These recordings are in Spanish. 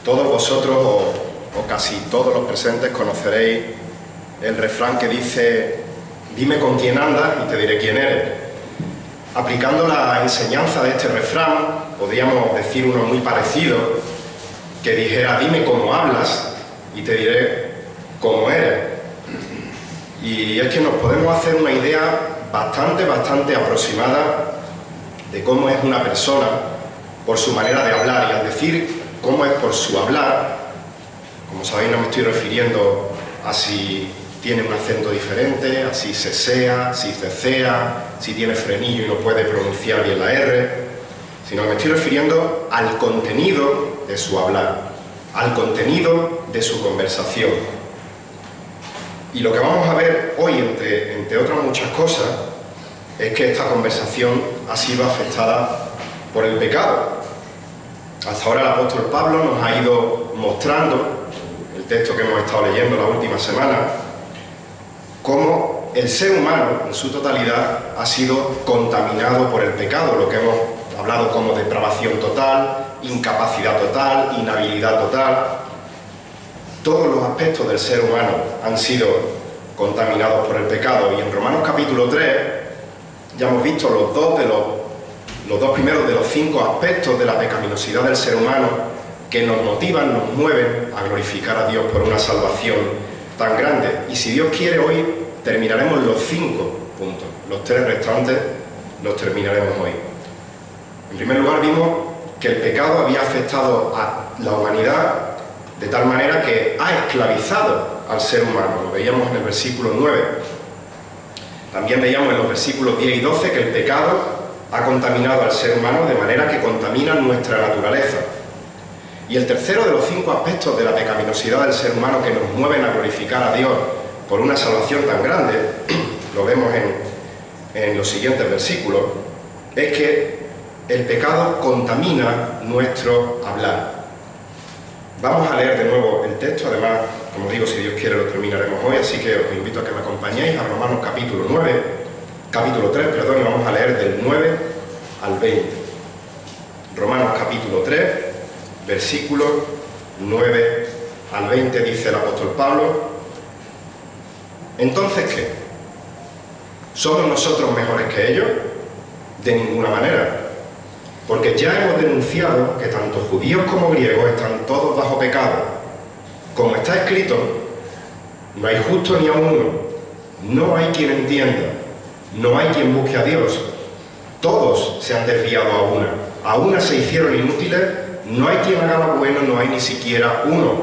Todos vosotros, o casi todos los presentes, conoceréis el refrán que dice: dime con quién andas y te diré quién eres. Aplicando la enseñanza de este refrán, podríamos decir uno muy parecido, que dijera: dime cómo hablas y te diré cómo eres. Y es que nos podemos hacer una idea bastante aproximada de cómo es una persona por su manera de hablar, y al decir cómo es por su hablar, como sabéis, no me estoy refiriendo a si tiene un acento diferente, a si sesea, si cecea, si tiene frenillo y no puede pronunciar bien la R, sino que me estoy refiriendo al contenido de su hablar, al contenido de su conversación. Y lo que vamos a ver hoy, entre otras muchas cosas, es que esta conversación ha sido afectada por el pecado. Hasta ahora el apóstol Pablo nos ha ido mostrando, el texto que hemos estado leyendo la última semana, cómo el ser humano en su totalidad ha sido contaminado por el pecado, lo que hemos hablado como depravación total, incapacidad total, inhabilidad total. Todos los aspectos del ser humano han sido contaminados por el pecado, y en Romanos capítulo 3 ya hemos visto los dos primeros de los 5 aspectos de la pecaminosidad del ser humano que nos motivan, nos mueven a glorificar a Dios por una salvación tan grande. Y si Dios quiere, hoy terminaremos los 5 puntos. Los 3 restantes los terminaremos hoy. En primer lugar, vimos que el pecado había afectado a la humanidad de tal manera que ha esclavizado al ser humano. Lo veíamos en el versículo 9. También veíamos en los versículos 10 y 12 que el pecado ha contaminado al ser humano de manera que contamina nuestra naturaleza. Y el tercero de los 5 aspectos de la pecaminosidad del ser humano que nos mueven a glorificar a Dios por una salvación tan grande, lo vemos en los siguientes versículos, es que el pecado contamina nuestro hablar. Vamos a leer de nuevo el texto, además, como digo, si Dios quiere lo terminaremos hoy, así que os invito a que me acompañéis a Romanos capítulo 3, y vamos a leer del 9 al 20. Romanos capítulo 3, versículos 9 al 20, dice el apóstol Pablo: ¿entonces qué? ¿Somos nosotros mejores que ellos? De ninguna manera. Porque ya hemos denunciado que tanto judíos como griegos están todos bajo pecado. Como está escrito: no hay justo ni aun uno, no hay quien entienda, no hay quien busque a Dios. Todos se han desviado a una se hicieron inútiles, no hay quien haga lo bueno, no hay ni siquiera uno.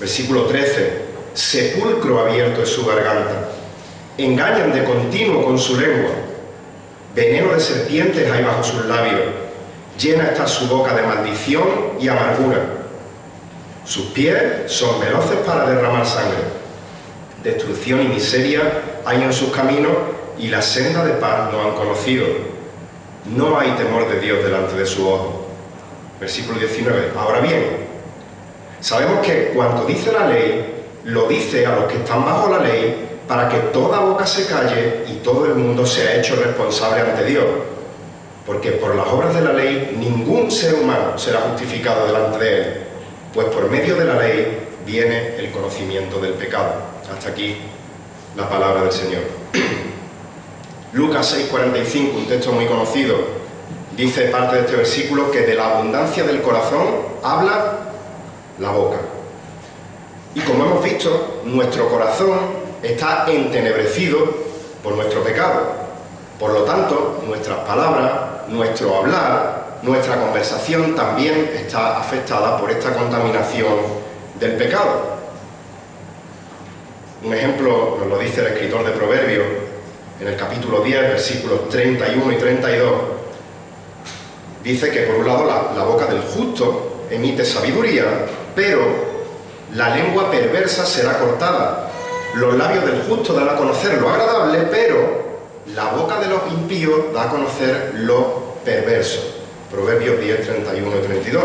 Versículo 13: sepulcro abierto es su garganta, engañan de continuo con su lengua, veneno de serpientes hay bajo sus labios, llena está su boca de maldición y amargura. Sus pies son veloces para derramar sangre, destrucción y miseria hay en sus caminos, y la senda de paz no han conocido. No hay temor de Dios delante de su ojo. Versículo 19: ahora bien, sabemos que cuanto dice la ley, lo dice a los que están bajo la ley, para que toda boca se calle y todo el mundo sea hecho responsable ante Dios. Porque por las obras de la ley ningún ser humano será justificado delante de él, pues por medio de la ley viene el conocimiento del pecado. Hasta aquí la palabra del Señor. Lucas 6:45, un texto muy conocido, dice parte de este versículo que de la abundancia del corazón habla la boca. Y como hemos visto, nuestro corazón está entenebrecido por nuestro pecado. Por lo tanto, nuestras palabras, nuestro hablar, nuestra conversación también está afectada por esta contaminación del pecado. Un ejemplo nos lo dice el escritor de Proverbios en el capítulo 10, versículos 31 y 32. Dice que por un lado la boca del justo emite sabiduría, pero la lengua perversa será cortada. Los labios del justo dan a conocer lo agradable, pero la boca de los impíos da a conocer lo perverso. Proverbios 10, 31 y 32.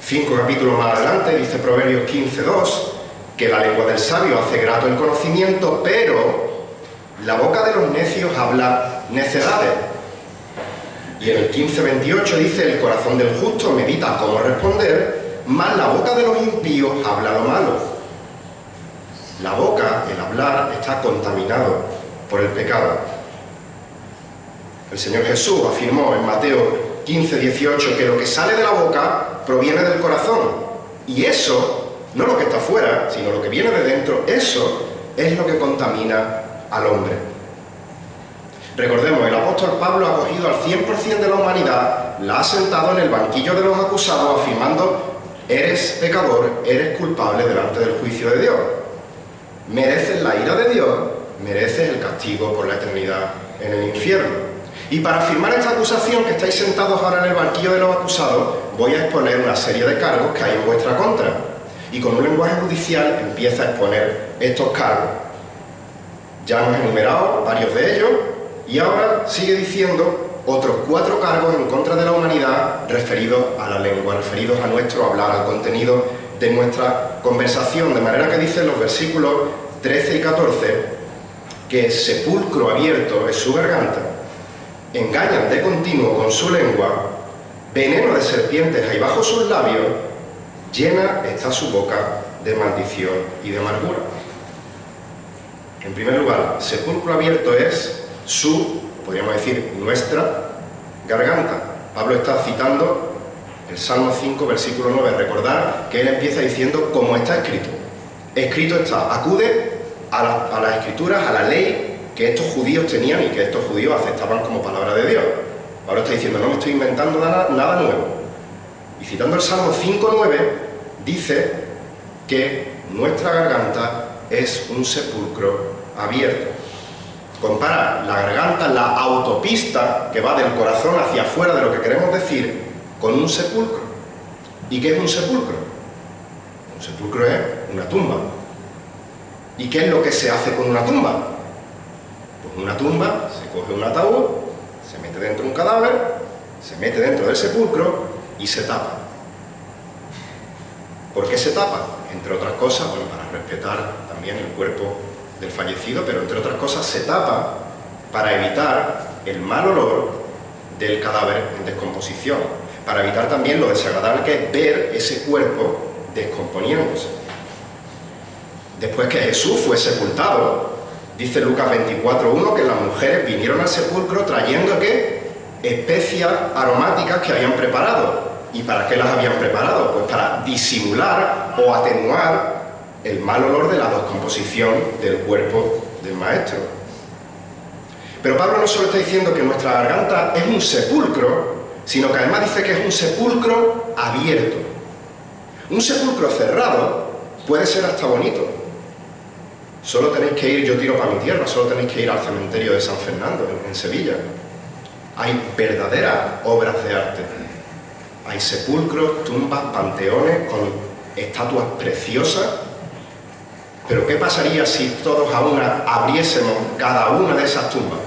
5 capítulos más adelante dice Proverbios 15:2 que la lengua del sabio hace grato el conocimiento, pero la boca de los necios habla necedades. Y en el 15:28 dice: el corazón del justo medita cómo responder, mas la boca de los impíos habla lo malo. La boca, el hablar, está contaminado por el pecado. El Señor Jesús afirmó en Mateo 15, 18 que lo que sale de la boca proviene del corazón. Y eso, no lo que está afuera, sino lo que viene de dentro, eso es lo que contamina al hombre. Recordemos, el apóstol Pablo ha cogido al 100% de la humanidad, la ha sentado en el banquillo de los acusados afirmando: eres pecador, eres culpable delante del juicio de Dios. Mereces la ira de Dios, mereces el castigo por la eternidad en el infierno. Y para afirmar esta acusación, que estáis sentados ahora en el banquillo de los acusados, voy a exponer una serie de cargos que hay en vuestra contra. Y con un lenguaje judicial empieza a exponer estos cargos. Ya hemos enumerado varios de ellos, y ahora sigue diciendo otros 4 cargos en contra de la humanidad referidos a la lengua, referidos a nuestro hablar, al contenido de nuestra conversación. De manera que dicen los versículos 13 y 14 que sepulcro abierto es su garganta, engañan de continuo con su lengua, veneno de serpientes hay bajo sus labios, llena está su boca de maldición y de amargura. En primer lugar, sepulcro abierto es podríamos decir, nuestra garganta. Pablo está citando el Salmo 5, versículo 9. Recordar que él empieza diciendo como está escrito. Escrito está, acude a las escrituras, a la ley que estos judíos tenían y que estos judíos aceptaban como palabra de Dios. Pablo está diciendo, no me estoy inventando nada nuevo. Y citando el Salmo 5, 9, dice que nuestra garganta es un sepulcro abierto. Compara la garganta, la autopista que va del corazón hacia afuera de lo que queremos decir, con un sepulcro. ¿Y qué es un sepulcro? Un sepulcro es una tumba. ¿Y qué es lo que se hace con una tumba? Pues una tumba, se coge un ataúd, se mete dentro un cadáver, se mete dentro del sepulcro y se tapa. ¿Por qué se tapa? Entre otras cosas, bueno, para respetar también el cuerpo del fallecido, pero entre otras cosas se tapa para evitar el mal olor del cadáver en descomposición, para evitar también lo desagradable que es ver ese cuerpo descomponiéndose. Después que Jesús fue sepultado, dice Lucas 24:1 que las mujeres vinieron al sepulcro trayendo ¿qué? Especias aromáticas que habían preparado. ¿Y para qué las habían preparado? Pues para disimular o atenuar el mal olor de la descomposición del cuerpo del Maestro. Pero Pablo no solo está diciendo que nuestra garganta es un sepulcro, sino que además dice que es un sepulcro abierto. Un sepulcro cerrado puede ser hasta bonito. Solo tenéis que ir, yo tiro para mi tierra, solo tenéis que ir al cementerio de San Fernando, en Sevilla. Hay verdaderas obras de arte. Hay sepulcros, tumbas, panteones con estatuas preciosas. Pero ¿qué pasaría si todos a una abriésemos cada una de esas tumbas?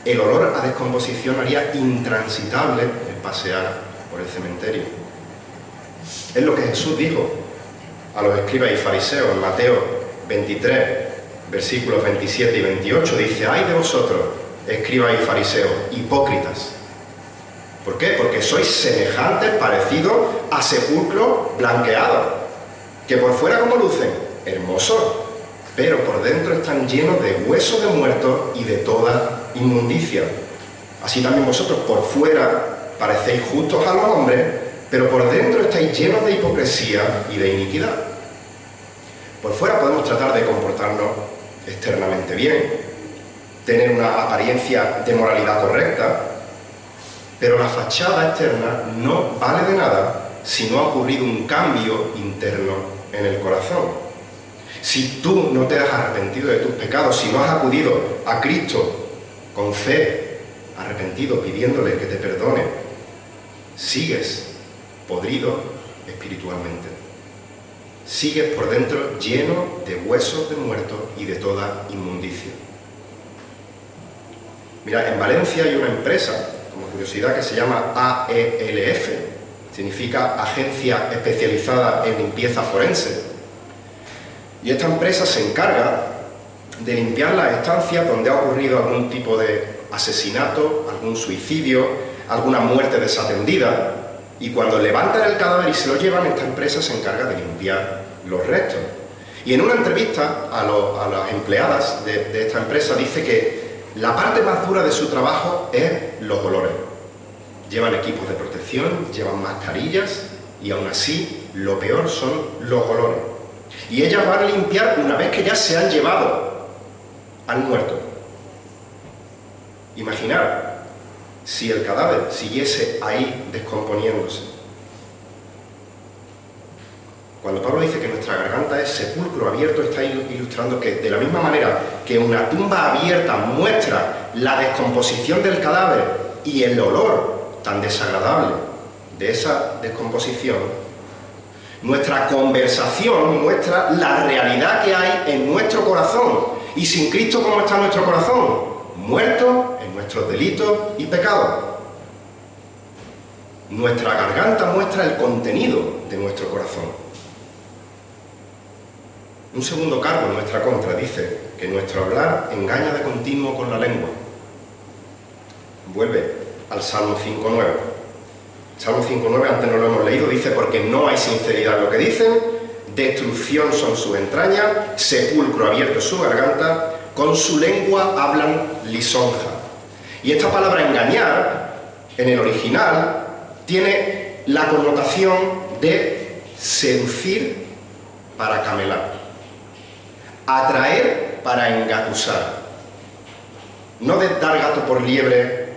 El olor a descomposición haría intransitable el pasear por el cementerio. Es lo que Jesús dijo a los escribas y fariseos en Mateo 23, versículos 27 y 28. Dice: ¡ay de vosotros, escribas y fariseos, hipócritas! ¿Por qué? Porque sois semejantes, parecidos a sepulcros blanqueados, que por fuera como lucen, hermosos, pero por dentro están llenos de huesos de muertos y de toda inmundicia. Así también vosotros por fuera parecéis justos a los hombres, pero por dentro estáis llenos de hipocresía y de iniquidad. Por fuera podemos tratar de comportarnos externamente bien, tener una apariencia de moralidad correcta, pero la fachada externa no vale de nada si no ha ocurrido un cambio interno en el corazón. Si tú no te has arrepentido de tus pecados, si no has acudido a Cristo con fe, arrepentido, pidiéndole que te perdone, sigues podrido espiritualmente. Sigues por dentro lleno de huesos de muertos y de toda inmundicia. Mira, en Valencia hay una empresa, como curiosidad, que se llama AELF, significa Agencia Especializada en Limpieza Forense. Y esta empresa se encarga de limpiar las estancias donde ha ocurrido algún tipo de asesinato, algún suicidio, alguna muerte desatendida. Y cuando levantan el cadáver y se lo llevan, esta empresa se encarga de limpiar los restos. Y en una entrevista a las empleadas de esta empresa dice que la parte más dura de su trabajo es los olores. Llevan equipos de protección, llevan mascarillas y aún así lo peor son los olores. Y ellas van a limpiar una vez que ya se han llevado al muerto. Imaginar si el cadáver siguiese ahí descomponiéndose. Cuando Pablo dice que nuestra garganta es sepulcro abierto, está ilustrando que de la misma manera que una tumba abierta muestra la descomposición del cadáver y el olor tan desagradable de esa descomposición, nuestra conversación muestra la realidad que hay en nuestro corazón. Y sin Cristo, ¿cómo está nuestro corazón? Muerto en nuestros delitos y pecados. Nuestra garganta muestra el contenido de nuestro corazón. Un segundo cargo en nuestra contra dice que nuestro hablar engaña de continuo con la lengua. Vuelve al Salmo 5.9. Salmo 5.9, antes no lo hemos leído, dice: porque no hay sinceridad en lo que dicen, destrucción son sus entrañas, sepulcro abierto su garganta, con su lengua hablan lisonja. Y esta palabra engañar, en el original, tiene la connotación de seducir para camelar, atraer para engatusar. No de dar gato por liebre,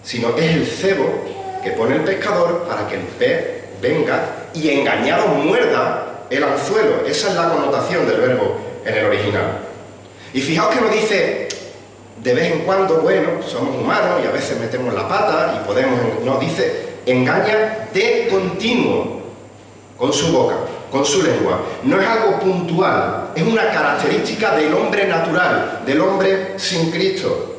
sino es el cebo que pone el pescador para que el pez venga y engañado muerda el anzuelo. Esa es la connotación del verbo en el original. Y fijaos que no dice de vez en cuando, bueno, somos humanos y a veces metemos la pata y podemos... No, dice engaña de continuo con su boca, con su lengua. No es algo puntual, es una característica del hombre natural, del hombre sin Cristo.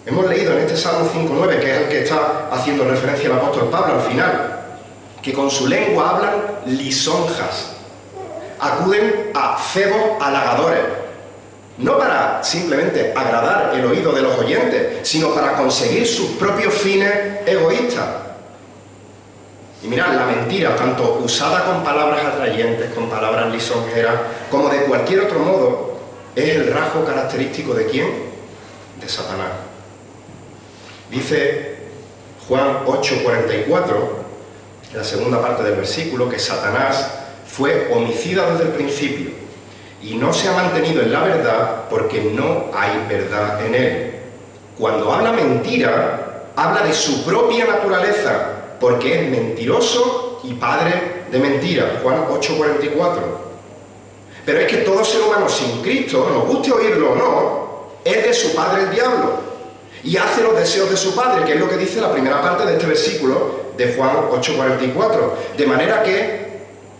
Hemos leído en este Salmo 5.9, que es el que está haciendo referencia el apóstol Pablo al final, que con su lengua hablan lisonjas, acuden a cebos halagadores, no para simplemente agradar el oído de los oyentes, sino para conseguir sus propios fines egoístas. Y mirad, la mentira, tanto usada con palabras atrayentes, con palabras lisonjeras, como de cualquier otro modo, es el rasgo característico ¿de quién? De Satanás. Dice Juan 8:44, en la segunda parte del versículo, que Satanás fue homicida desde el principio y no se ha mantenido en la verdad porque no hay verdad en él. Cuando habla mentira, habla de su propia naturaleza, porque es mentiroso y padre de mentira. Juan 8:44. Pero es que todo ser humano sin Cristo, nos guste oírlo o no, es de su padre el diablo y hace los deseos de su padre, que es lo que dice la primera parte de este versículo de Juan 8:44. De manera que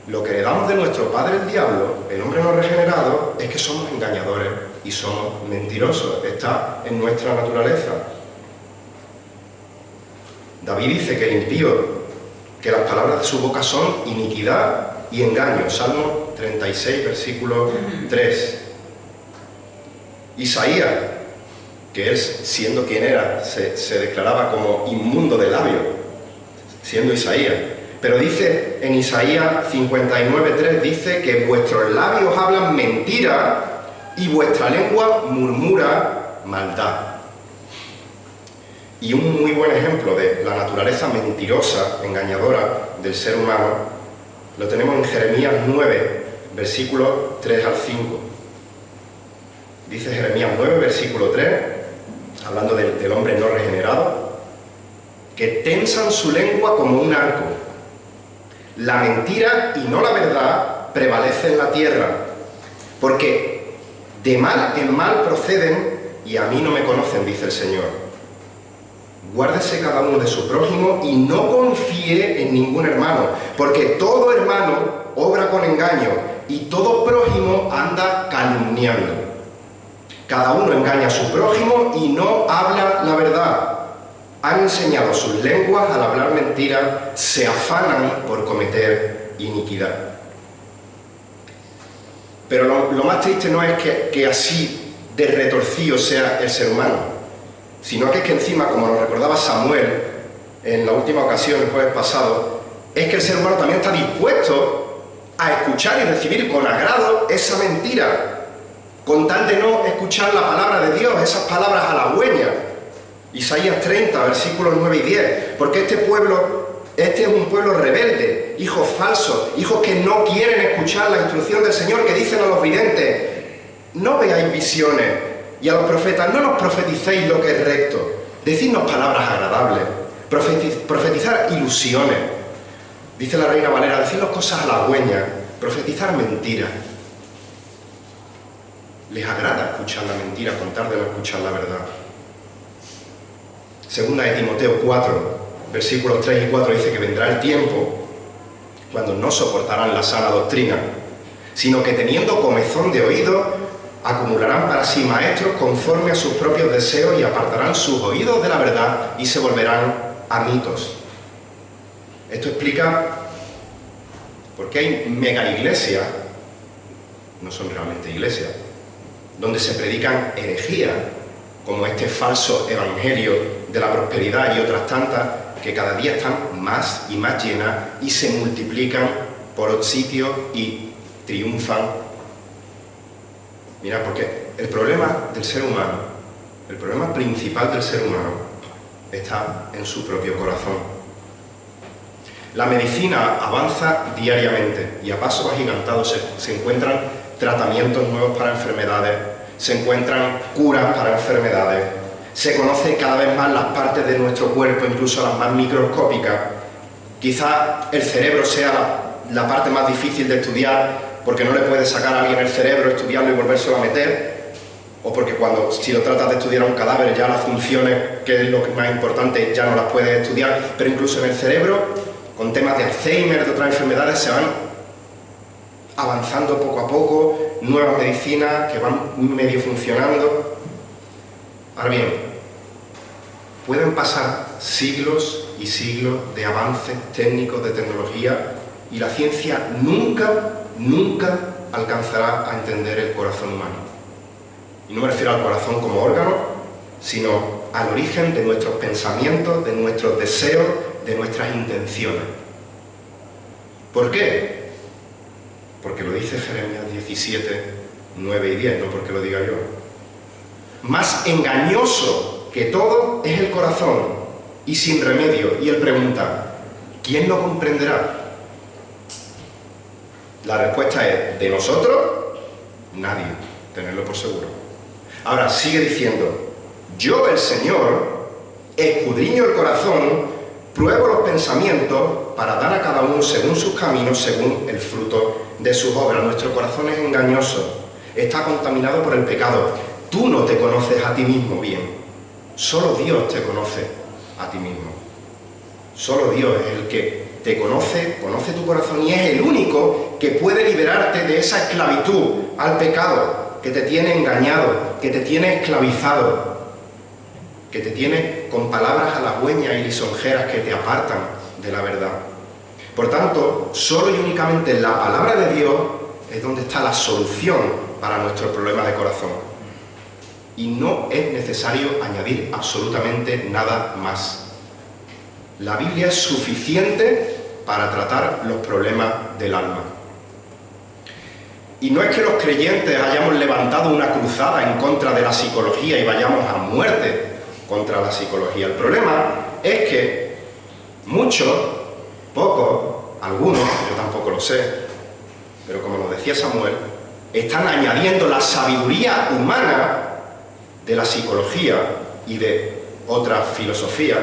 lo que heredamos de nuestro padre el diablo, el hombre no regenerado, es que somos engañadores y somos mentirosos. Está en nuestra naturaleza. David dice que el impío, que las palabras de su boca son iniquidad y engaño. Salmo 36, versículo 3. Isaías, que él, siendo quien era, se declaraba como inmundo de labios, siendo Isaías. Pero dice en Isaías 59:3, dice que vuestros labios hablan mentira y vuestra lengua murmura maldad. Y un muy buen ejemplo de la naturaleza mentirosa, engañadora del ser humano, lo tenemos en Jeremías 9, versículos 3 al 5. Dice Jeremías 9, versículo 3, hablando del hombre no regenerado, que tensan su lengua como un arco. La mentira y no la verdad prevalecen en la tierra, porque de mal en mal proceden y a mí no me conocen, dice el Señor. Guárdese cada uno de su prójimo y no confíe en ningún hermano, porque todo hermano obra con engaño y todo prójimo anda calumniando. Cada uno engaña a su prójimo y no habla la verdad. Han enseñado sus lenguas al hablar mentira, se afanan por cometer iniquidad. Pero lo más triste no es que así de retorcido sea el ser humano, sino que es que encima, como nos recordaba Samuel, en la última ocasión, el jueves pasado, es que el ser humano también está dispuesto a escuchar y recibir con agrado esa mentira, con tal de no escuchar la palabra de Dios, esas palabras halagüeñas. Isaías 30, versículos 9 y 10, porque este es un pueblo rebelde, hijos falsos, hijos que no quieren escuchar la instrucción del Señor, que dicen a los videntes: no veáis visiones, y a los profetas: no nos profeticéis lo que es recto, decidnos palabras agradables, profetizar ilusiones. Dice la Reina Valera: decirnos cosas halagüeñas, profetizar mentiras. Les agrada escuchar la mentira con tal de no escuchar la verdad. Segunda de Timoteo 4, versículos 3 y 4 dice que vendrá el tiempo cuando no soportarán la sana doctrina, sino que teniendo comezón de oído, acumularán para sí maestros conforme a sus propios deseos y apartarán sus oídos de la verdad y se volverán a mitos. Esto explica por qué hay mega iglesias, no son realmente iglesias, donde se predican herejías, como este falso evangelio de la prosperidad y otras tantas, que cada día están más y más llenas y se multiplican por sitios y triunfan. Mira, porque el problema del ser humano, el problema principal del ser humano, está en su propio corazón. La medicina avanza diariamente y a pasos agigantados se encuentran tratamientos nuevos para enfermedades, se encuentran curas para enfermedades, se conoce cada vez más las partes de nuestro cuerpo, incluso las más microscópicas. Quizá el cerebro sea la parte más difícil de estudiar, porque no le puedes sacar a alguien el cerebro, estudiarlo y volvérselo a meter, o porque si lo tratas de estudiar a un cadáver, ya las funciones, que es lo más importante, ya no las puedes estudiar. Pero incluso en el cerebro, con temas de Alzheimer, de otras enfermedades, se van avanzando poco a poco, nuevas medicinas que van medio funcionando. Ahora bien, pueden pasar siglos y siglos de avances técnicos, de tecnología, y la ciencia nunca alcanzará a entender el corazón humano. Y no me refiero al corazón como órgano, sino al origen de nuestros pensamientos, de nuestros deseos, de nuestras intenciones. ¿Por qué? Porque lo dice Jeremías 17, 9 y 10, no porque lo diga yo. Más engañoso que todo es el corazón, y sin remedio. Y él pregunta: ¿quién lo comprenderá? La respuesta es: ¿de nosotros? Nadie, tenedlo por seguro. Ahora sigue diciendo: yo, el Señor, escudriño el corazón, pruebo los pensamientos para dar a cada uno según sus caminos, según el fruto de sus obras. Nuestro corazón es engañoso, está contaminado por el pecado. Tú no te conoces a ti mismo bien, solo Dios te conoce a ti mismo. Solo Dios es el que te conoce tu corazón, y es el único que puede liberarte de esa esclavitud al pecado que te tiene engañado, que te tiene esclavizado, que te tiene con palabras halagüeñas y lisonjeras que te apartan de la verdad. Por tanto, solo y únicamente en la palabra de Dios es donde está la solución para nuestros problemas de corazón. Y no es necesario añadir absolutamente nada más. La Biblia es suficiente para tratar los problemas del alma. Y no es que los creyentes hayamos levantado una cruzada en contra de la psicología y vayamos a muerte contra la psicología. El problema es que muchos, pocos, algunos, yo tampoco lo sé, pero como nos decía Samuel, están añadiendo la sabiduría humana de la psicología y de otra filosofía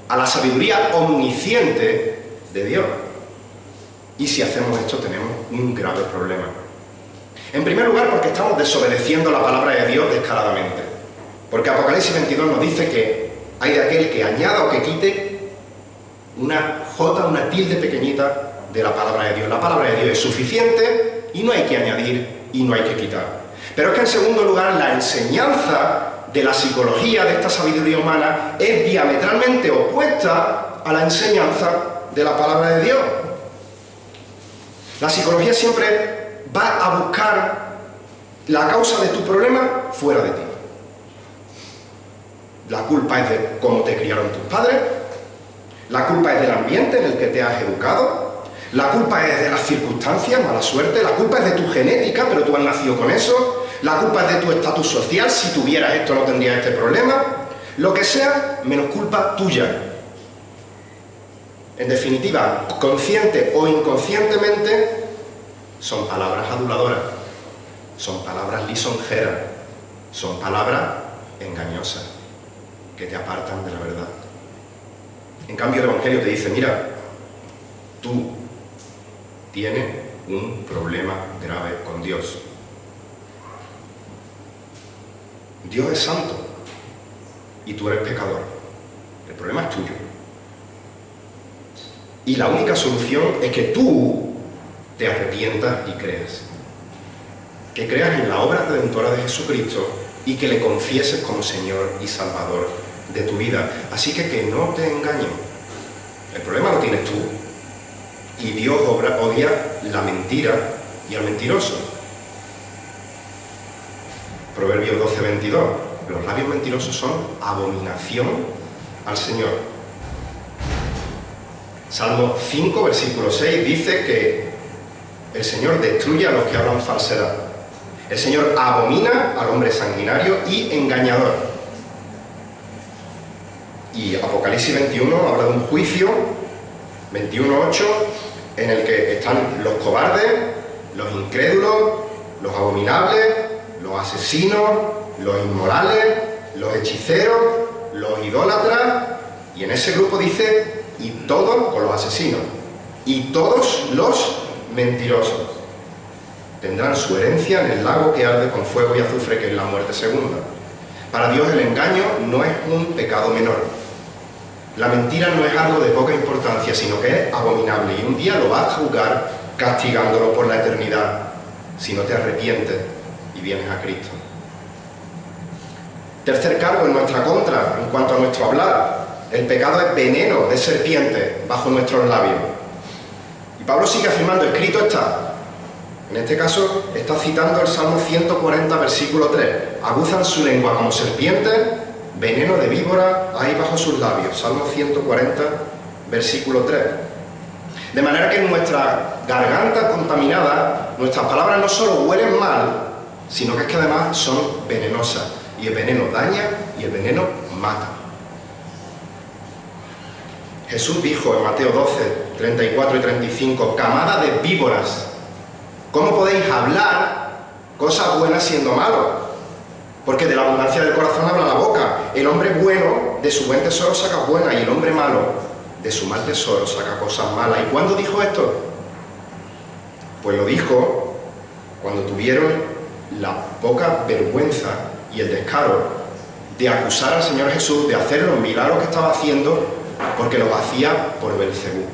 a la sabiduría omnisciente de Dios. Y si hacemos esto tenemos un grave problema. En primer lugar, porque estamos desobedeciendo la palabra de Dios descaradamente. Porque Apocalipsis 22 nos dice que hay de aquel que añada o que quite una jota, una tilde pequeñita de la palabra de Dios. La palabra de Dios es suficiente y no hay que añadir y no hay que quitar. Pero es que en segundo lugar, la enseñanza de la psicología, de esta sabiduría humana, es diametralmente opuesta a la enseñanza de la palabra de Dios. La psicología siempre va a buscar la causa de tu problema fuera de ti. La culpa es de cómo te criaron tus padres, La culpa es del ambiente en el que te has educado. La culpa es de las circunstancias, mala suerte. La culpa es de tu genética, pero tú has nacido con eso. La culpa es de tu estatus social. Si tuvieras esto no tendrías este problema. Lo que sea, menos culpa tuya. En definitiva, consciente o inconscientemente, son palabras aduladoras, son palabras lisonjeras, son palabras engañosas, que te apartan de la verdad. En cambio, el Evangelio te dice, mira, tú tienes un problema grave con Dios. Dios es santo y tú eres pecador. El problema es tuyo. Y la única solución es que tú te arrepientas y creas. Que creas en la obra redentora de Jesucristo y que le confieses como Señor y Salvador de tu vida. Así que no te engañen. El problema lo tienes tú. Y Dios odia la mentira y al mentiroso. Proverbios 12:22. Los labios mentirosos son abominación al Señor. Salmo 5, versículo 6, dice que el Señor destruye a los que hablan falsedad. El Señor abomina al hombre sanguinario y engañador. Y Apocalipsis 21 habla de un juicio, 21:8, en el que están los cobardes, los incrédulos, los abominables, los asesinos, los inmorales, los hechiceros, los idólatras, y en ese grupo dice, y todos, con los asesinos, y todos los mentirosos tendrán su herencia en el lago que arde con fuego y azufre, que es la muerte segunda. Para Dios el engaño no es un pecado menor. La mentira no es algo de poca importancia, sino que es abominable, y un día lo vas a juzgar castigándolo por la eternidad, si no te arrepientes y vienes a Cristo. Tercer cargo en nuestra contra, en cuanto a nuestro hablar. El pecado es veneno de serpiente bajo nuestros labios. Y Pablo sigue afirmando, escrito está. En este caso está citando el Salmo 140, versículo 3. Aguzan su lengua como serpientes, veneno de víbora hay bajo sus labios. Salmo 140, versículo 3. De manera que en nuestra garganta contaminada, nuestras palabras no solo huelen mal, sino que es que además son venenosas. Y el veneno daña y el veneno mata. Jesús dijo en Mateo 12, 34 y 35, camada de víboras, ¿cómo podéis hablar cosas buenas siendo malos? Porque de la abundancia del corazón habla la boca. El hombre bueno de su buen tesoro saca buena, y el hombre malo de su mal tesoro saca cosas malas. ¿Y cuándo dijo esto? Pues lo dijo cuando tuvieron la poca vergüenza y el descaro de acusar al Señor Jesús de hacer los milagros que estaba haciendo, porque los hacía por Belcebú.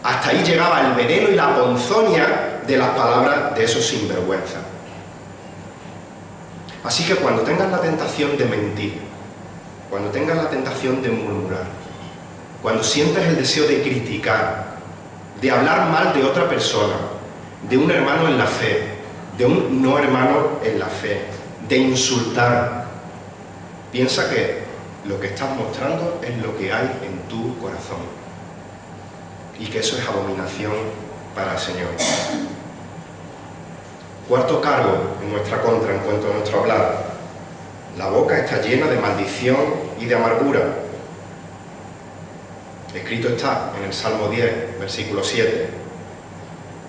Hasta ahí llegaba el veneno y la ponzoña de las palabras de esos sinvergüenzas. Así que cuando tengas la tentación de mentir, cuando tengas la tentación de murmurar, cuando sientas el deseo de criticar, de hablar mal de otra persona, de un hermano en la fe, de un no hermano en la fe, de insultar, piensa que lo que estás mostrando es lo que hay en tu corazón, y que eso es abominación para el Señor. Cuarto cargo en nuestra contra en cuanto a nuestro hablar. La boca está llena de maldición y de amargura. Escrito está en el Salmo 10, versículo 7.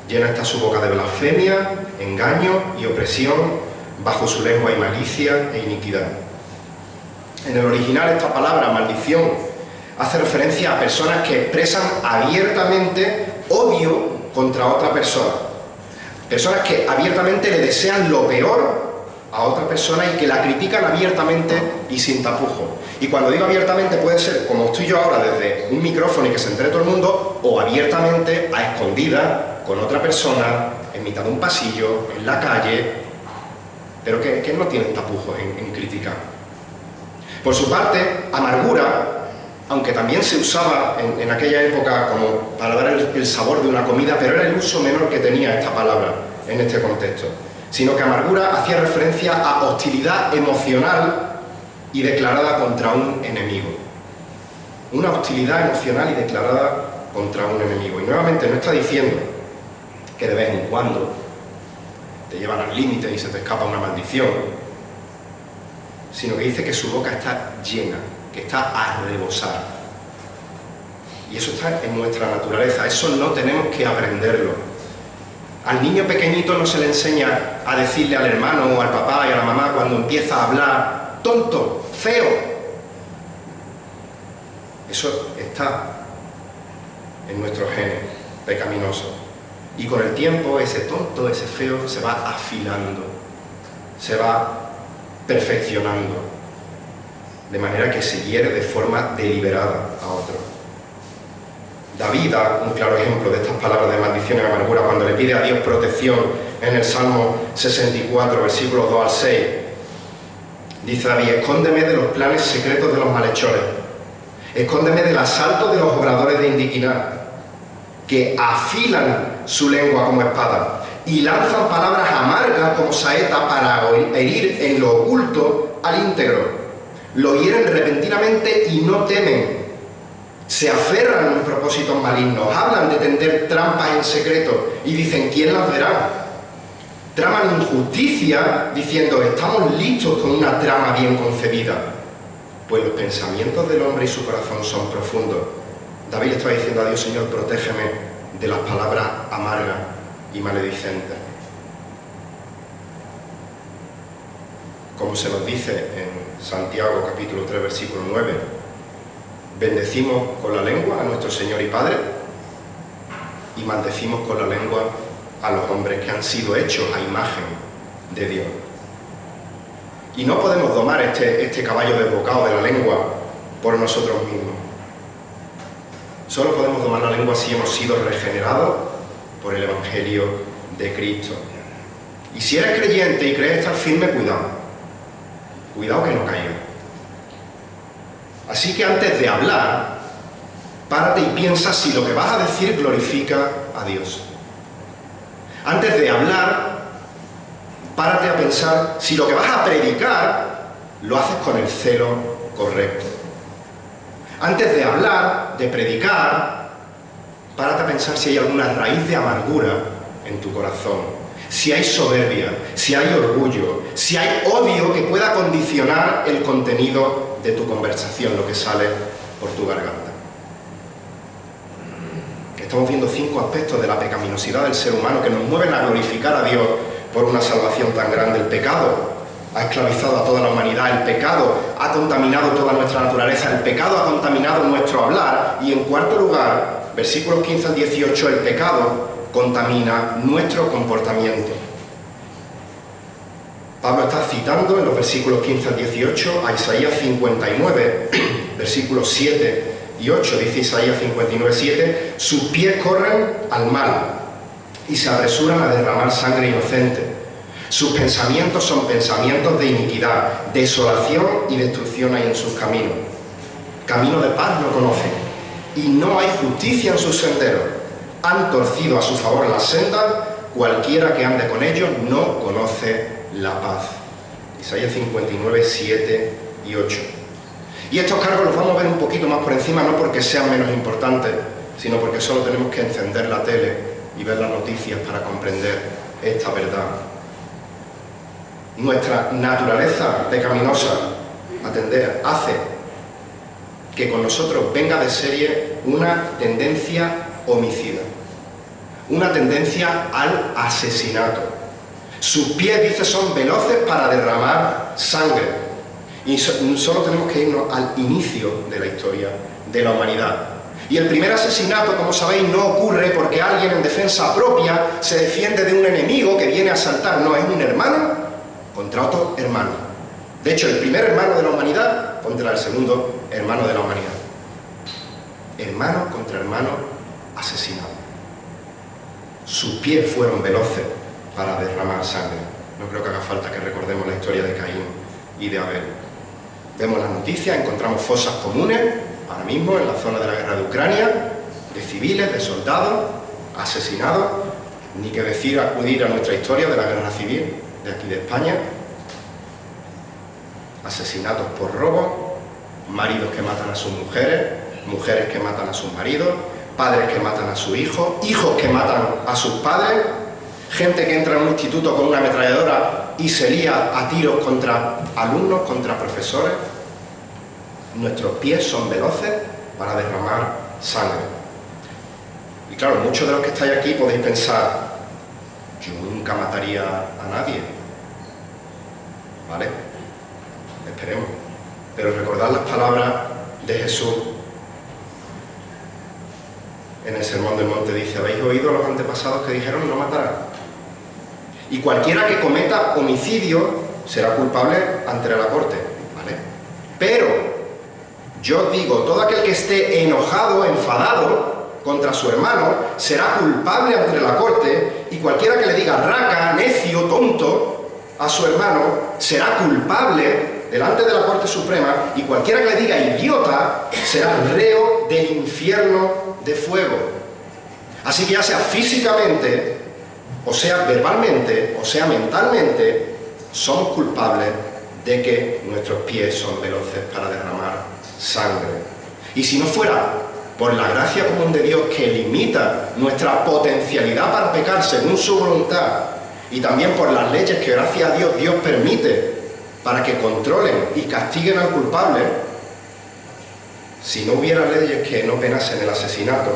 Llena está su boca de blasfemia, engaño y opresión, bajo su lengua hay malicia e iniquidad. En el original esta palabra, maldición, hace referencia a personas que expresan abiertamente odio contra otra persona. Personas que abiertamente le desean lo peor a otra persona y que la critican abiertamente y sin tapujos. Y cuando digo abiertamente puede ser, como estoy yo ahora, desde un micrófono y que se entere todo el mundo, o abiertamente, a escondida, con otra persona, en mitad de un pasillo, en la calle, pero que no tienen tapujos en criticar. Por su parte, amargura, aunque también se usaba en aquella época como para dar el sabor de una comida, pero era el uso menor que tenía esta palabra en este contexto, sino que amargura hacía referencia a hostilidad emocional y declarada contra un enemigo. una hostilidad emocional y declarada contra un enemigo. Y nuevamente no está diciendo que de vez en cuando te llevan al límite y se te escapa una maldición, sino que dice que su boca está llena, que está a rebosar. Y eso está en nuestra naturaleza, eso no tenemos que aprenderlo. Al niño pequeñito no se le enseña a decirle al hermano o al papá y a la mamá cuando empieza a hablar: tonto, feo. Eso está en nuestros genes pecaminosos. Y con el tiempo ese tonto, ese feo, se va afilando, se va perfeccionando, de manera que se hiere de forma deliberada a otro. David da un claro ejemplo de estas palabras de maldición y amargura cuando le pide a Dios protección en el Salmo 64, versículos 2 al 6. Dice David: escóndeme de los planes secretos de los malhechores, escóndeme del asalto de los obradores de iniquidad, que afilan su lengua como espada y lanzan palabras amargas como saeta para herir en lo oculto al íntegro. Lo hieren repentinamente y no temen. Se aferran en propósitos malignos, hablan de tender trampas en secreto y dicen: ¿quién las verá? Traman injusticia diciendo: estamos listos con una trama bien concebida. Pues los pensamientos del hombre y su corazón son profundos. David le está diciendo a Dios: Señor, protégeme de las palabras amargas y maledicentes. Como se nos dice en Santiago capítulo 3 versículo 9, bendecimos con la lengua a nuestro Señor y Padre y maldecimos con la lengua a los hombres que han sido hechos a imagen de Dios. Y no podemos domar este caballo desbocado de la lengua por nosotros mismos. Solo podemos domar la lengua si hemos sido regenerados por el Evangelio de Cristo. Y si eres creyente y crees estar firme, cuidado que no caiga. Así que antes de hablar, párate y piensa si lo que vas a decir glorifica a Dios. Antes de hablar, párate a pensar si lo que vas a predicar lo haces con el celo correcto. Antes de hablar, de predicar, párate a pensar si hay alguna raíz de amargura en tu corazón, si hay soberbia, si hay orgullo, si hay odio que pueda condicionar el contenido de tu conversación, lo que sale por tu garganta. Estamos viendo 5 aspectos de la pecaminosidad del ser humano que nos mueven a glorificar a Dios por una salvación tan grande. El pecado ha esclavizado a toda la humanidad, el pecado ha contaminado toda nuestra naturaleza, el pecado ha contaminado nuestro hablar y, en cuarto lugar, versículos 15 al 18, el pecado contamina nuestro comportamiento. Pablo está citando en los versículos 15 al 18 a Isaías 59, versículos 7 y 8, dice Isaías 59, 7, sus pies corren al mal y se apresuran a derramar sangre inocente. Sus pensamientos son pensamientos de iniquidad, desolación y destrucción hay en sus caminos. Camino de paz no conocen, y no hay justicia en sus senderos. Han torcido a su favor las sendas, cualquiera que ande con ellos no conoce la paz. Isaías 59, 7 y 8. Y estos cargos los vamos a ver un poquito más por encima, no porque sean menos importantes, sino porque solo tenemos que encender la tele y ver las noticias para comprender esta verdad. Nuestra naturaleza pecaminosa, atender, hace que con nosotros venga de serie una tendencia homicida, una tendencia al asesinato. Sus pies, dice, son veloces para derramar sangre. Y solo tenemos que irnos al inicio de la historia de la humanidad. Y el primer asesinato, como sabéis, no ocurre porque alguien en defensa propia se defiende de un enemigo que viene a asaltar. No, es un hermano contra otro hermano. De hecho, el primer hermano de la humanidad contra el segundo hermano de la humanidad. Hermano contra hermano asesinado. Sus pies fueron veloces para derramar sangre. No creo que haga falta que recordemos la historia de Caín y de Abel. Vemos las noticias, encontramos fosas comunes, ahora mismo en la zona de la guerra de Ucrania, de civiles, de soldados, asesinados, ni que decir acudir a nuestra historia de la guerra civil de aquí de España, asesinatos por robo, maridos que matan a sus mujeres, mujeres que matan a sus maridos, padres que matan a sus hijos, hijos que matan a sus padres, gente que entra en un instituto con una ametralladora y se lía a tiros contra alumnos, contra profesores. Nuestros pies son veloces para derramar sangre. Y claro, muchos de los que estáis aquí podéis pensar, yo nunca mataría a nadie. ¿Vale? Esperemos. Pero recordad las palabras de Jesús en el Sermón del Monte. Dice, ¿habéis oído a los antepasados que dijeron no matarás? Y cualquiera que cometa homicidio será culpable ante la corte. ¿Vale? Pero yo os digo, todo aquel que esté enojado, enfadado contra su hermano, será culpable ante la corte, y cualquiera que le diga raca, necio, tonto a su hermano, será culpable delante de la Corte Suprema, y cualquiera que le diga idiota, será reo del infierno de fuego. Así que ya sea físicamente, o sea verbalmente, o sea mentalmente, somos culpables de que nuestros pies son veloces para derramar sangre. Y si no fuera por la gracia común de Dios que limita nuestra potencialidad para pecar según su voluntad, y también por las leyes que gracias a Dios permite para que controlen y castiguen al culpable, si no hubiera leyes que no penasen el asesinato,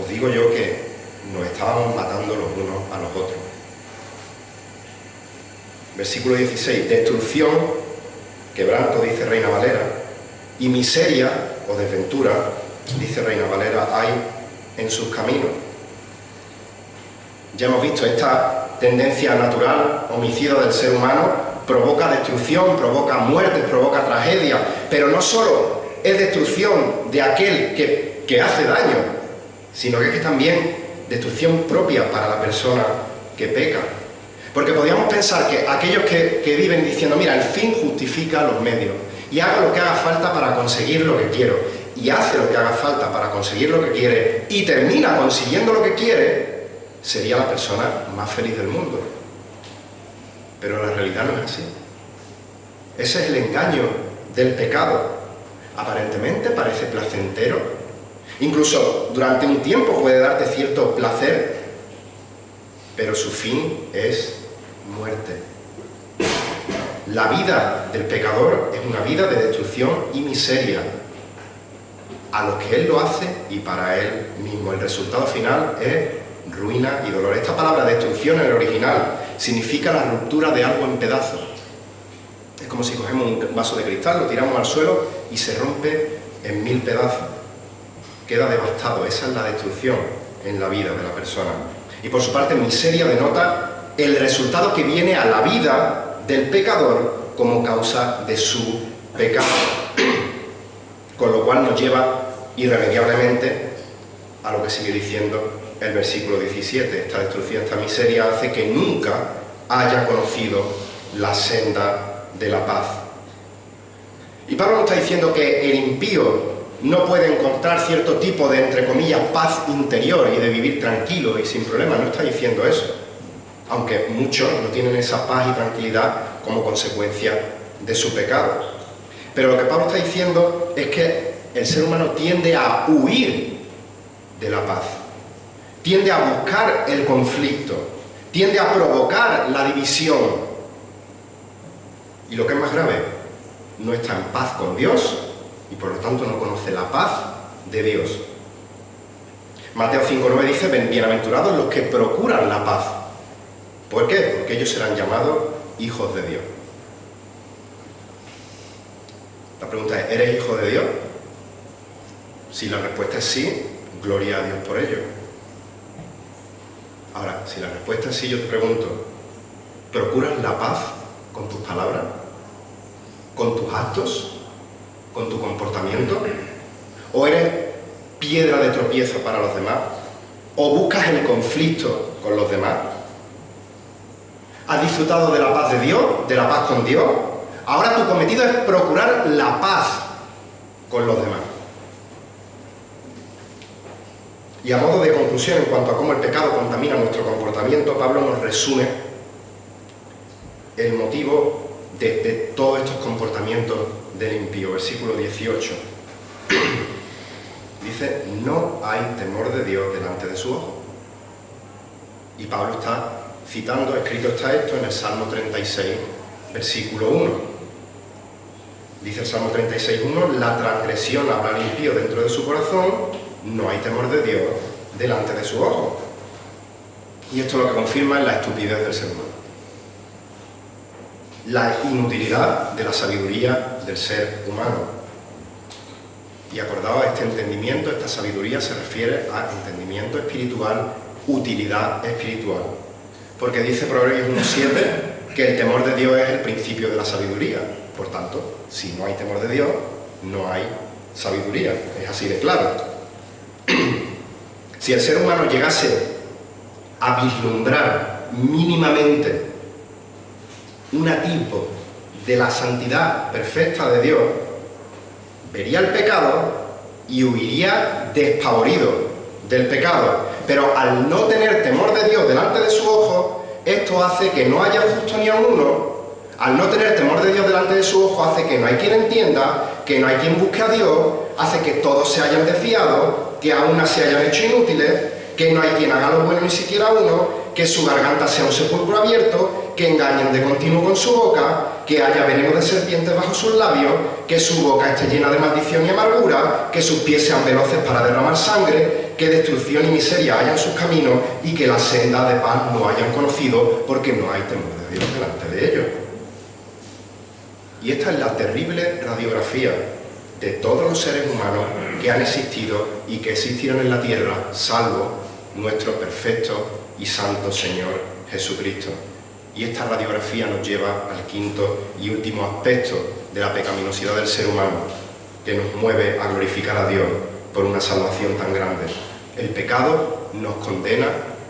os digo yo que nos estábamos matando los unos a los otros. Versículo 16, destrucción, quebranto, dice Reina Valera, y miseria o desventura, dice Reina Valera, hay en sus caminos. Ya hemos visto esta tendencia natural, homicida del ser humano, provoca destrucción, provoca muertes, provoca tragedia, pero no solo es destrucción de aquel que hace daño, sino que es también destrucción propia para la persona que peca. Porque podríamos pensar que aquellos que viven diciendo, mira, el fin justifica los medios, y hago lo que haga falta para conseguir lo que quiero, y hace lo que haga falta para conseguir lo que quiere, y termina consiguiendo lo que quiere, sería la persona más feliz del mundo. Pero la realidad no es así. Ese es el engaño del pecado. Aparentemente parece placentero, incluso durante un tiempo puede darte cierto placer, pero su fin es muerte. La vida del pecador es una vida de destrucción y miseria, a lo que él lo hace y para él mismo. El resultado final es ruina y dolor. Esta palabra destrucción en el original significa la ruptura de algo en pedazos. Es como si cogemos un vaso de cristal, lo tiramos al suelo y se rompe en 1000 pedazos. Queda devastado. Esa es la destrucción en la vida de la persona. Y por su parte, miseria denota el resultado que viene a la vida del pecador como causa de su pecado. Con lo cual nos lleva irremediablemente a lo que sigue diciendo el versículo 17. Esta destrucción, esta miseria hace que nunca haya conocido la senda de la paz. Y Pablo nos está diciendo que el impío no puede encontrar cierto tipo de, entre comillas, paz interior y de vivir tranquilo y sin problemas. No está diciendo eso, aunque muchos no tienen esa paz y tranquilidad como consecuencia de su pecado. Pero lo que Pablo está diciendo es que el ser humano tiende a huir de la paz, tiende a buscar el conflicto, tiende a provocar la división. Y lo que es más grave, no está en paz con Dios y por lo tanto no conoce la paz de Dios. Mateo 5:9 dice, bienaventurados los que procuran la paz. ¿Por qué? Porque ellos serán llamados hijos de Dios. La pregunta es, ¿eres hijo de Dios? Si la respuesta es sí, gloria a Dios por ello. Ahora, si la respuesta es sí, yo te pregunto, ¿procuras la paz con tus palabras? ¿Con tus actos? ¿Con tu comportamiento? ¿O eres piedra de tropiezo para los demás? ¿O buscas el conflicto con los demás? ¿Has disfrutado de la paz de Dios? ¿De la paz con Dios? Ahora tu cometido es procurar la paz con los demás. Y a modo de conclusión en cuanto a cómo el pecado contamina nuestro comportamiento, Pablo nos resume el motivo de todos estos comportamientos del impío. Versículo 18. Dice, no hay temor de Dios delante de su ojo. Y Pablo está citando, escrito está esto en el Salmo 36, versículo 1. Dice el Salmo 36:1, la transgresión habla al impío dentro de su corazón, no hay temor de Dios delante de su ojo. Y esto lo que confirma es la estupidez del ser humano. La inutilidad de la sabiduría del ser humano. Y acordaos, este entendimiento, esta sabiduría se refiere a entendimiento espiritual, utilidad espiritual. Porque dice Proverbios 1:7 que el temor de Dios es el principio de la sabiduría. Por tanto, si no hay temor de Dios, no hay sabiduría. Es así de claro. Si el ser humano llegase a vislumbrar mínimamente un atisbo de la santidad perfecta de Dios, vería el pecado y huiría despavorido del pecado. Pero al no tener temor de Dios delante de su ojo, esto hace que no haya justo ni a uno. Al no tener temor de Dios delante de su ojo, hace que no hay quien entienda, que no hay quien busque a Dios, hace que todos se hayan desviado, que a una se hayan hecho inútiles, que no hay quien haga lo bueno ni siquiera uno, que su garganta sea un sepulcro abierto, que engañen de continuo con su boca, que haya veneno de serpientes bajo sus labios, que su boca esté llena de maldición y amargura, que sus pies sean veloces para derramar sangre, que destrucción y miseria haya en sus caminos y que la senda de paz no hayan conocido, porque no hay temor de Dios delante de ellos. Y esta es la terrible radiografía de todos los seres humanos que han existido y que existieron en la tierra, salvo nuestro perfecto y santo Señor Jesucristo. Y esta radiografía nos lleva al quinto y último aspecto de la pecaminosidad del ser humano, que nos mueve a glorificar a Dios por una salvación tan grande. El pecado nos condena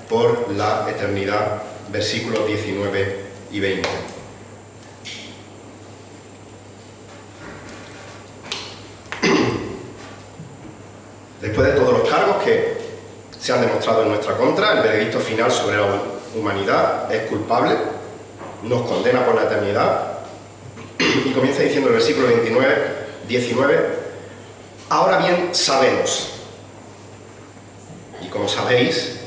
por la eternidad, versículos 19 y 20. Después de todos los cargos que se han demostrado en nuestra contra, el veredicto final sobre la humanidad es culpable, nos condena por la eternidad, y comienza diciendo el versículo 19, ahora bien sabemos, y como sabéis,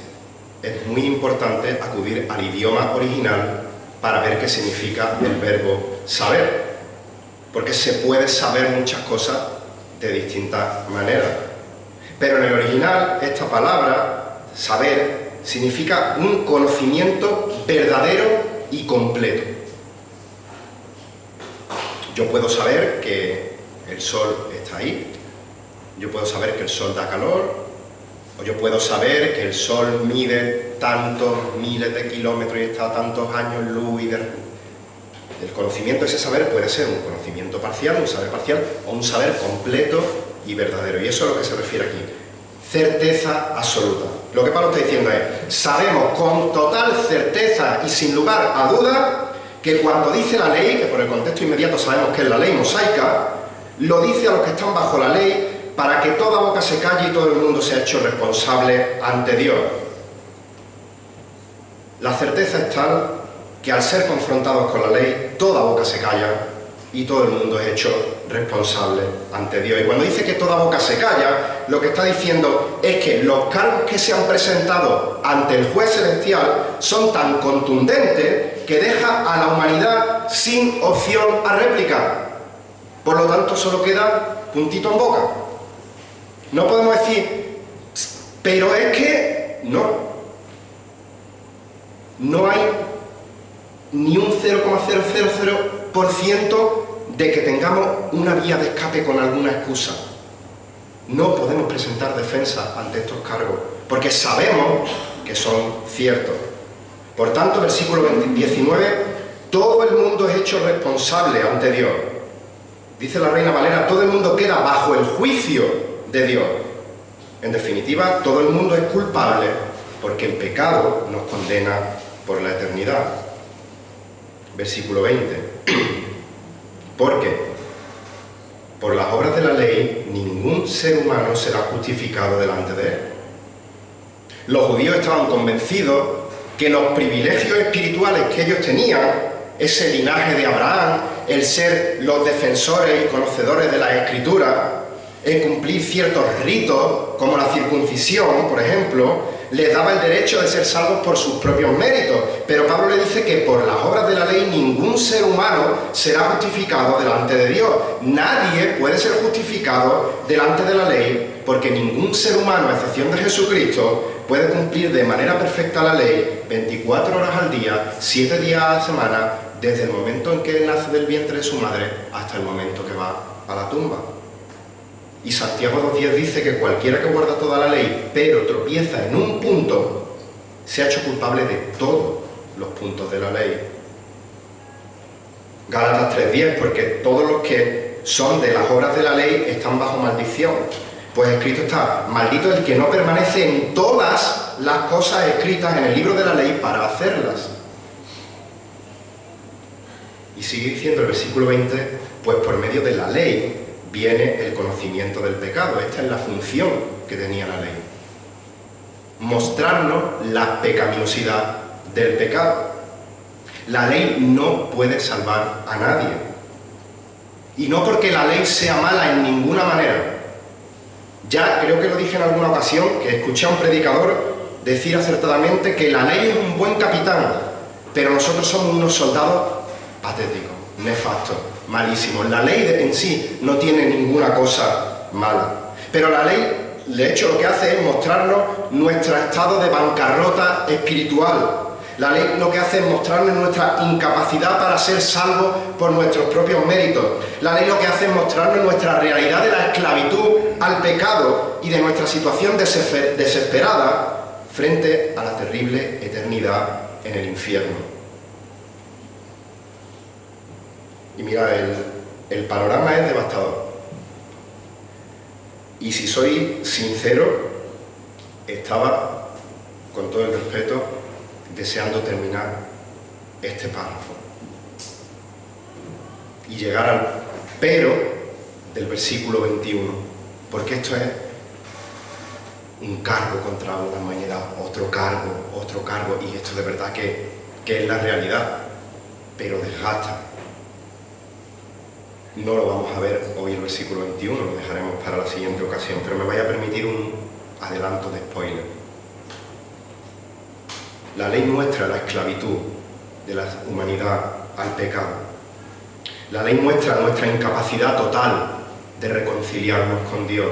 es muy importante acudir al idioma original para ver qué significa el verbo saber, porque se puede saber muchas cosas de distintas maneras. Pero en el original, esta palabra, saber, significa un conocimiento verdadero y completo. Yo puedo saber que el sol está ahí, yo puedo saber que el sol da calor, o yo puedo saber que el sol mide tantos miles de kilómetros y está a tantos años luz y el conocimiento, ese saber puede ser un conocimiento parcial, un saber parcial, o un saber completo y verdadero. Y eso es a lo que se refiere aquí. Certeza absoluta. Lo que Pablo está diciendo es, sabemos con total certeza y sin lugar a duda que cuando dice la ley, que por el contexto inmediato sabemos que es la ley mosaica, lo dice a los que están bajo la ley para que toda boca se calle y todo el mundo sea hecho responsable ante Dios. La certeza es tal que al ser confrontados con la ley, toda boca se calla y todo el mundo es hecho responsable ante Dios. Y cuando dice que toda boca se calla, lo que está diciendo es que los cargos que se han presentado ante el juez celestial son tan contundentes que deja a la humanidad sin opción a réplica. Por lo tanto, solo queda puntito en boca. No podemos decir, pero es que no hay ni un 0,000% de que tengamos una vía de escape con alguna excusa. No podemos presentar defensa ante estos cargos, porque sabemos que son ciertos. Por tanto, versículo 19, todo el mundo es hecho responsable ante Dios. Dice la Reina Valera, todo el mundo queda bajo el juicio de Dios. En definitiva, todo el mundo es culpable porque el pecado nos condena por la eternidad. Versículo 20. Porque por las obras de la ley ningún ser humano será justificado delante de él. Los judíos estaban convencidos que los privilegios espirituales que ellos tenían, ese linaje de Abraham, el ser los defensores y conocedores de la Escritura, cumplir ciertos ritos, como la circuncisión, por ejemplo, les daba el derecho de ser salvos por sus propios méritos. Pero Pablo le dice que por las obras de la ley ningún ser humano será justificado delante de Dios. Nadie puede ser justificado delante de la ley, porque ningún ser humano, a excepción de Jesucristo, puede cumplir de manera perfecta la ley 24 horas al día, 7 días a la semana, desde el momento en que nace del vientre de su madre hasta el momento que va a la tumba. Y Santiago 2:10 dice que cualquiera que guarda toda la ley, pero tropieza en un punto, se ha hecho culpable de todos los puntos de la ley. Gálatas 3:10, porque todos los que son de las obras de la ley están bajo maldición. Pues escrito está: maldito el que no permanece en todas las cosas escritas en el libro de la ley para hacerlas. Y sigue diciendo el versículo 20, pues por medio de la ley viene el conocimiento del pecado. Esta es la función que tenía la ley: mostrarnos la pecaminosidad del pecado. La ley no puede salvar a nadie. Y no porque la ley sea mala en ninguna manera. Ya creo que lo dije en alguna ocasión, que escuché a un predicador decir acertadamente que la ley es un buen capitán, pero nosotros somos unos soldados patéticos, nefastos, malísimos. La ley en sí no tiene ninguna cosa mala, pero la ley, de hecho, lo que hace es mostrarnos nuestro estado de bancarrota espiritual. La ley lo que hace es mostrarnos nuestra incapacidad para ser salvos por nuestros propios méritos. La ley lo que hace es mostrarnos nuestra realidad de la esclavitud al pecado y de nuestra situación desesperada frente a la terrible eternidad en el infierno. Y mira, el panorama es devastador. Y si soy sincero, estaba, con todo el respeto, deseando terminar este párrafo y llegar al pero del versículo 21, porque esto es un cargo contra la humanidad, otro cargo, y esto de verdad que es la realidad, pero desgasta. No lo vamos a ver hoy el versículo 21, lo dejaremos para la siguiente ocasión, pero me voy a permitir un adelanto de spoiler. La ley muestra la esclavitud de la humanidad al pecado. La ley muestra nuestra incapacidad total de reconciliarnos con Dios.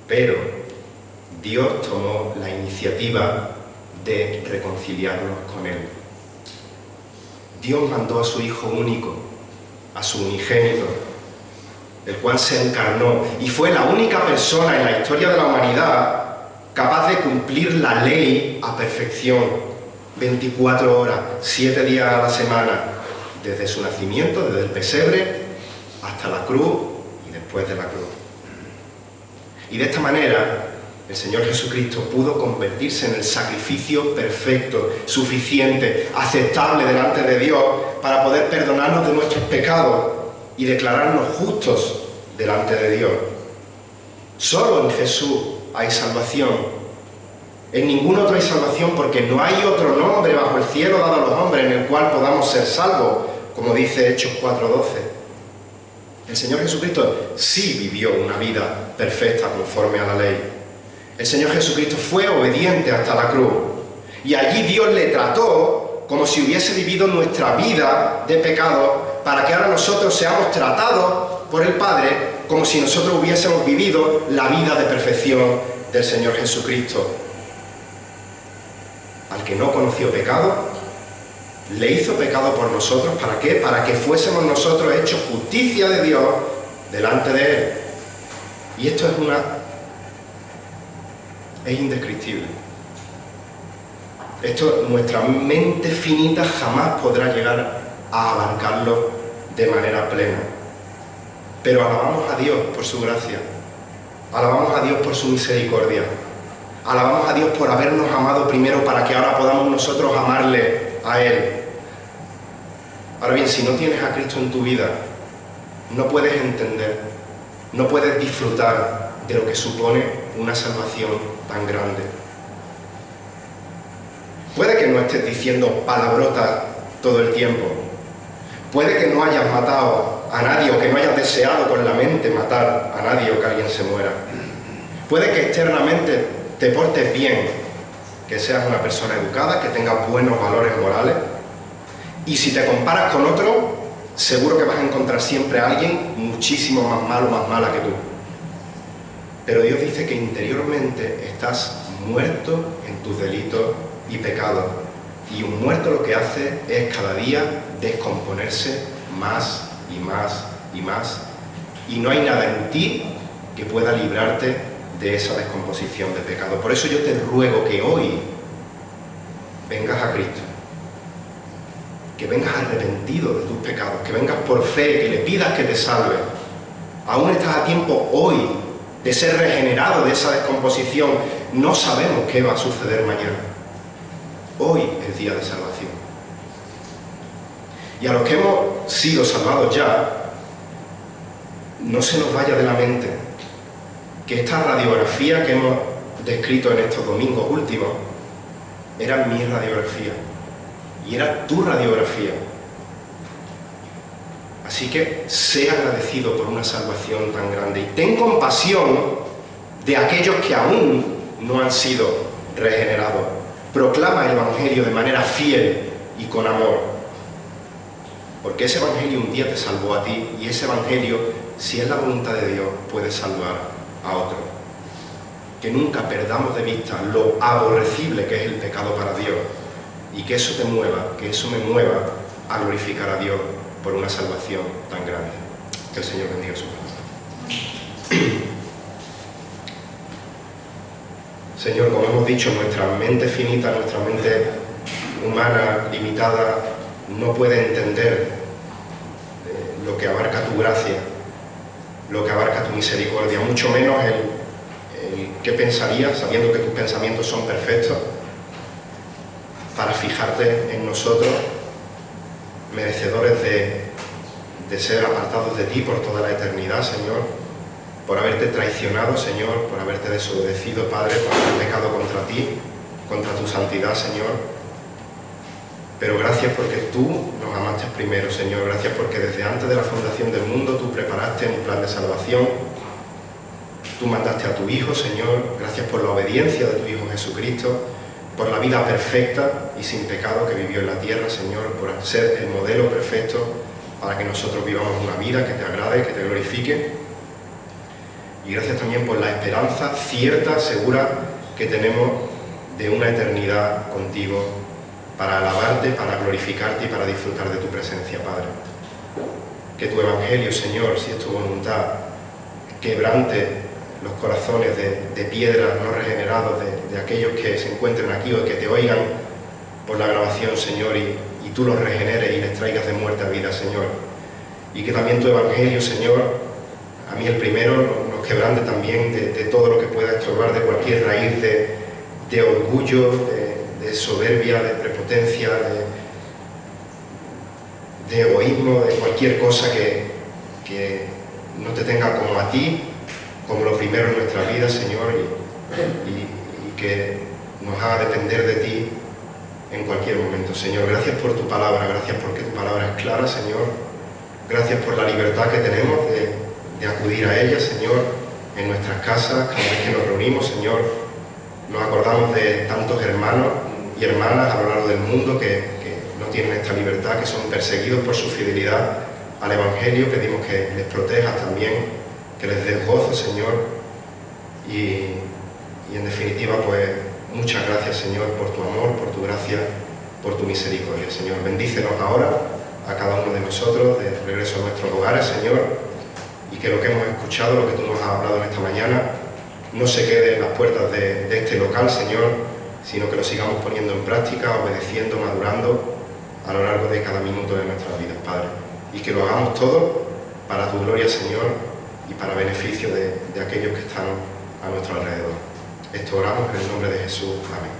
Pero Dios tomó la iniciativa de reconciliarnos con Él. Dios mandó a su Hijo único, a su unigénito, el cual se encarnó y fue la única persona en la historia de la humanidad capaz de cumplir la ley a perfección, 24 horas, 7 días a la semana, desde su nacimiento, desde el pesebre, hasta la cruz y después de la cruz. Y de esta manera, el Señor Jesucristo pudo convertirse en el sacrificio perfecto, suficiente, aceptable delante de Dios, para poder perdonarnos de nuestros pecados y declararnos justos delante de Dios. Solo en Jesús hay salvación. En ningún otro hay salvación, porque no hay otro nombre bajo el cielo dado a los hombres en el cual podamos ser salvos, como dice Hechos 4:12. El Señor Jesucristo sí vivió una vida perfecta conforme a la ley. El Señor Jesucristo fue obediente hasta la cruz, y allí Dios le trató como si hubiese vivido nuestra vida de pecado, para que ahora nosotros seamos tratados por el Padre como si nosotros hubiésemos vivido la vida de perfección del Señor Jesucristo. Al que no conoció pecado, le hizo pecado por nosotros. ¿Para qué? Para que fuésemos nosotros hechos justicia de Dios delante de Él. Y esto es indescriptible. Esto, nuestra mente finita jamás podrá llegar a abarcarlo de manera plena. Pero alabamos a Dios por su gracia, alabamos a Dios por su misericordia, alabamos a Dios por habernos amado primero para que ahora podamos nosotros amarle a Él. Ahora bien, si no tienes a Cristo en tu vida, no puedes entender, no puedes disfrutar de lo que supone una salvación tan grande. Puede que no estés diciendo palabrotas todo el tiempo, puede que no hayas matado a nadie, o que no hayas deseado con la mente matar a nadie o que alguien se muera. Puede que externamente te portes bien, que seas una persona educada, que tengas buenos valores morales, y si te comparas con otro, seguro que vas a encontrar siempre a alguien muchísimo más malo, más mala que tú. Pero Dios dice que interiormente estás muerto en tus delitos y pecados. Y un muerto lo que hace es cada día descomponerse más y más y más. Y no hay nada en ti que pueda librarte de esa descomposición de pecado. Por eso yo te ruego que hoy vengas a Cristo. Que vengas arrepentido de tus pecados, que vengas por fe, que le pidas que te salve. Aún estás a tiempo hoy de ser regenerado de esa descomposición. No sabemos qué va a suceder mañana. Hoy es día de salvación. Y a los que hemos sido salvados ya, no se nos vaya de la mente que esta radiografía que hemos descrito en estos domingos últimos era mi radiografía. Y era tu radiografía. Así que sé agradecido por una salvación tan grande y ten compasión de aquellos que aún no han sido regenerados. Proclama el Evangelio de manera fiel y con amor. Porque ese Evangelio un día te salvó a ti y ese Evangelio, si es la voluntad de Dios, puede salvar a otro. Que nunca perdamos de vista lo aborrecible que es el pecado para Dios. Y que eso te mueva, que eso me mueva a glorificar a Dios por una salvación tan grande. Que el Señor bendiga su palabra. Señor, como hemos dicho, nuestra mente finita, nuestra mente humana, limitada, no puede entender lo que abarca tu gracia, lo que abarca tu misericordia, mucho menos el qué pensarías, sabiendo que tus pensamientos son perfectos, para fijarte en nosotros, merecedores de ser apartados de ti por toda la eternidad, Señor, por haberte traicionado, Señor, por haberte desobedecido, Padre, por haber pecado contra ti, contra tu santidad, Señor. Pero gracias porque tú nos amaste primero, Señor, gracias porque desde antes de la fundación del mundo tú preparaste un plan de salvación, tú mandaste a tu Hijo, Señor, gracias por la obediencia de tu Hijo Jesucristo, por la vida perfecta y sin pecado que vivió en la tierra, Señor, por ser el modelo perfecto para que nosotros vivamos una vida que te agrade, que te glorifique. Y gracias también por la esperanza cierta, segura, que tenemos de una eternidad contigo para alabarte, para glorificarte y para disfrutar de tu presencia, Padre. Que tu Evangelio, Señor, si es tu voluntad, quebrante los corazones de piedra no regenerados, de aquellos que se encuentren aquí o que te oigan por la grabación, Señor, y tú los regeneres y les traigas de muerte a vida, Señor. Y que también tu Evangelio, Señor, a mí el primero, nos quebrante también de todo lo que pueda estorbar, de cualquier raíz de orgullo, de soberbia, de prepotencia, de egoísmo, de cualquier cosa que no te tenga como a ti, como lo primero en nuestra vida, Señor, y que nos haga depender de ti en cualquier momento. Señor, gracias por tu palabra, gracias porque tu palabra es clara, Señor. Gracias por la libertad que tenemos de acudir a ella, Señor, en nuestras casas, cada vez que nos reunimos, Señor. Nos acordamos de tantos hermanos y hermanas a lo largo del mundo que no tienen esta libertad, que son perseguidos por su fidelidad al Evangelio. Pedimos que les protejas también, que les des gozo, Señor, y en definitiva, pues, muchas gracias, Señor, por tu amor, por tu gracia, por tu misericordia, Señor. Bendícenos ahora a cada uno de nosotros, de regreso a nuestros hogares, Señor, y que lo que hemos escuchado, lo que tú nos has hablado en esta mañana, no se quede en las puertas de este local, Señor, sino que lo sigamos poniendo en práctica, obedeciendo, madurando a lo largo de cada minuto de nuestras vidas, Padre. Y que lo hagamos todo para tu gloria, Señor, y para beneficio de aquellos que están a nuestro alrededor. Esto oramos en el nombre de Jesús. Amén.